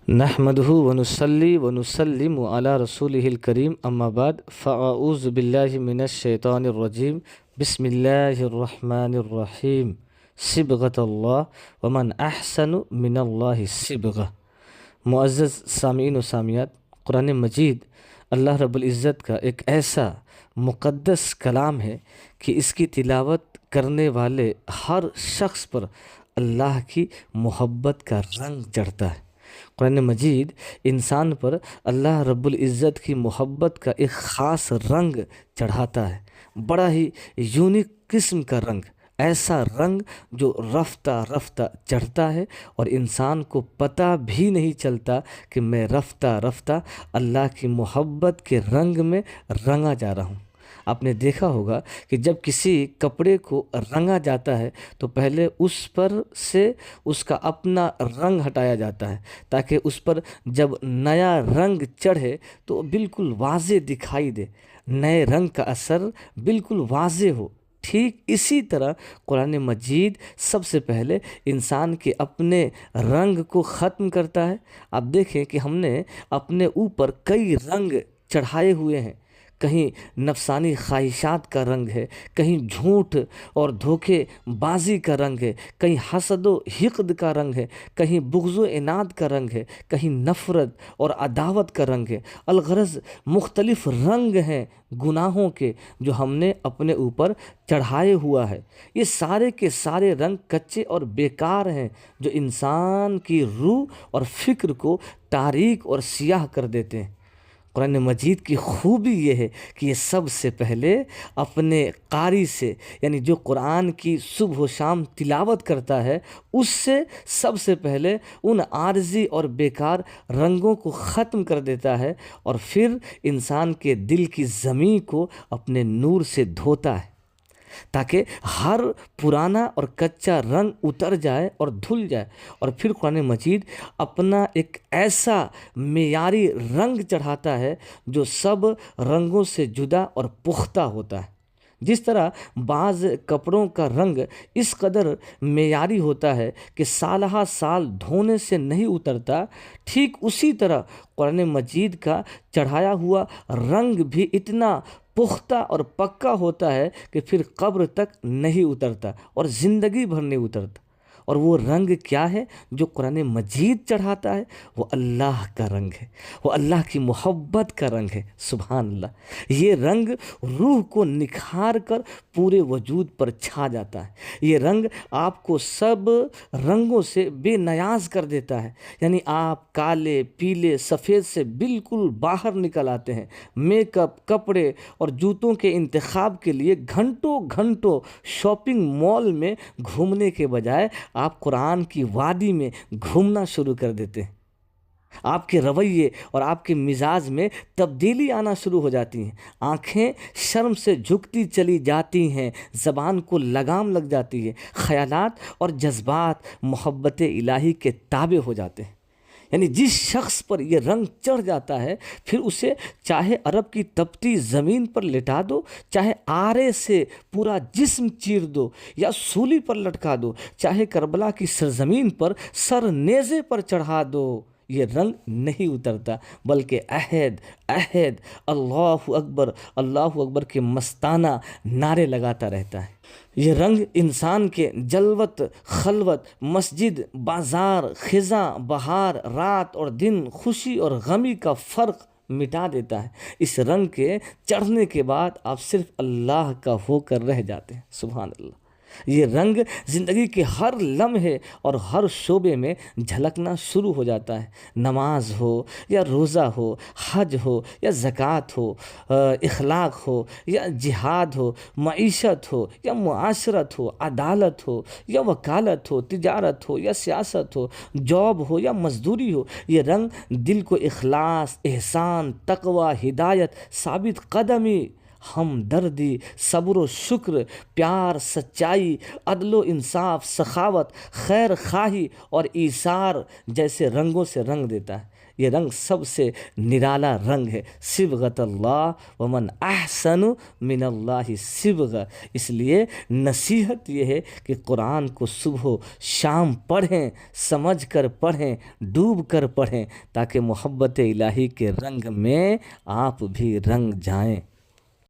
نحمده ونصلي ونسلم على رسوله الكريم اما بعد فاعوذ بالله من الشیطان الرجیم بسم اللہ الرحمن الرحیم صبغۃ اللہ ومن احسن من اللہ صبغہ۔ معزز سامعین و سامعات، قرآن مجید اللہ رب العزت کا ایک ایسا مقدس کلام ہے کہ اس کی تلاوت کرنے والے ہر شخص پر اللہ کی محبت کا رنگ چڑھتا ہے۔ قرآن مجید انسان پر اللہ رب العزت کی محبت کا ایک خاص رنگ چڑھاتا ہے، بڑا ہی یونیک قسم کا رنگ، ایسا رنگ جو رفتہ رفتہ چڑھتا ہے اور انسان کو پتہ بھی نہیں چلتا کہ میں رفتہ رفتہ اللہ کی محبت کے رنگ میں رنگا جا رہا ہوں۔ آپ نے دیکھا ہوگا کہ جب کسی کپڑے کو رنگا جاتا ہے تو پہلے اس پر سے اس کا اپنا رنگ ہٹایا جاتا ہے تاکہ اس پر جب نیا رنگ چڑھے تو بالکل واضح دکھائی دے، نئے رنگ کا اثر بالکل واضح ہو۔ ٹھیک اسی طرح قرآن مجید سب سے پہلے انسان کے اپنے رنگ کو ختم کرتا ہے۔ آپ دیکھیں کہ ہم نے اپنے اوپر کئی رنگ چڑھائے ہوئے ہیں، کہیں نفسانی خواہشات کا رنگ ہے، کہیں جھوٹ اور دھوکے بازی کا رنگ ہے، کہیں حسد و حقد کا رنگ ہے، کہیں بغض و عناد کا رنگ ہے، کہیں نفرت اور عداوت کا رنگ ہے۔ الغرض مختلف رنگ ہیں گناہوں کے جو ہم نے اپنے اوپر چڑھائے ہوا ہے۔ یہ سارے کے سارے رنگ کچے اور بیکار ہیں جو انسان کی روح اور فکر کو تاریک اور سیاہ کر دیتے ہیں۔ قرآن مجید کی خوبی یہ ہے کہ یہ سب سے پہلے اپنے قاری سے، یعنی جو قرآن کی صبح و شام تلاوت کرتا ہے، اس سے سب سے پہلے ان عارضی اور بیکار رنگوں کو ختم کر دیتا ہے اور پھر انسان کے دل کی زمین کو اپنے نور سے دھوتا ہے تاکہ ہر پرانا اور کچا رنگ اتر جائے اور دھل جائے، اور پھر قرآن مجید اپنا ایک ایسا معیاری رنگ چڑھاتا ہے جو سب رنگوں سے جدا اور پختہ ہوتا ہے۔ جس طرح بعض کپڑوں کا رنگ اس قدر معیاری ہوتا ہے کہ سالہ سال دھونے سے نہیں اترتا، ٹھیک اسی طرح قرآن مجید کا چڑھایا ہوا رنگ بھی اتنا پختہ اور پکا ہوتا ہے کہ پھر قبر تک نہیں اترتا اور زندگی بھر نہیں اترتا۔ اور وہ رنگ کیا ہے جو قرآن مجید چڑھاتا ہے؟ وہ اللہ کا رنگ ہے، وہ اللہ کی محبت کا رنگ ہے۔ سبحان اللہ! یہ رنگ روح کو نکھار کر پورے وجود پر چھا جاتا ہے۔ یہ رنگ آپ کو سب رنگوں سے بے نیاز کر دیتا ہے، یعنی آپ کالے، پیلے، سفید سے بالکل باہر نکل آتے ہیں۔ میک اپ، کپڑے اور جوتوں کے انتخاب کے لیے گھنٹوں گھنٹوں شاپنگ مال میں گھومنے کے بجائے آپ قرآن کی وادی میں گھومنا شروع کر دیتے ہیں۔ آپ کے رویے اور آپ کے مزاج میں تبدیلی آنا شروع ہو جاتی ہیں، آنکھیں شرم سے جھکتی چلی جاتی ہیں، زبان کو لگام لگ جاتی ہے، خیالات اور جذبات محبت الہی کے تابع ہو جاتے ہیں۔ یعنی جس شخص پر یہ رنگ چڑھ جاتا ہے، پھر اسے چاہے عرب کی تپتی زمین پر لٹا دو، چاہے آرے سے پورا جسم چیر دو یا سولی پر لٹکا دو، چاہے کربلا کی سرزمین پر سر نیزے پر چڑھا دو، یہ رنگ نہیں اترتا، بلکہ عہد عہد اللہ اکبر کے مستانہ نعرے لگاتا رہتا ہے۔ یہ رنگ انسان کے جلوت خلوت، مسجد بازار، خزاں بہار، رات اور دن، خوشی اور غمی کا فرق مٹا دیتا ہے۔ اس رنگ کے چڑھنے کے بعد آپ صرف اللہ کا ہو کر رہ جاتے ہیں۔ سبحان اللہ! یہ رنگ زندگی کے ہر لمحے اور ہر شعبے میں جھلکنا شروع ہو جاتا ہے۔ نماز ہو یا روزہ ہو، حج ہو یا زکوٰۃ ہو، اخلاق ہو یا جہاد ہو، معیشت ہو یا معاشرت ہو، عدالت ہو یا وکالت ہو، تجارت ہو یا سیاست ہو، جاب ہو یا مزدوری ہو، یہ رنگ دل کو اخلاص، احسان، تقوی، ہدایت، ثابت قدمی ہمدردی، صبر و شکر، پیار، سچائی، عدل و انصاف، سخاوت، خیر خواہی اور ایثار جیسے رنگوں سے رنگ دیتا ہے۔ یہ رنگ سب سے نرالا رنگ ہے۔ صبغۃ اللہ ومن احسن من اللہ صبغہ۔ اس لیے نصیحت یہ ہے کہ قرآن کو صبح و شام پڑھیں، سمجھ کر پڑھیں، ڈوب کر پڑھیں، تاکہ محبت الہی کے رنگ میں آپ بھی رنگ جائیں۔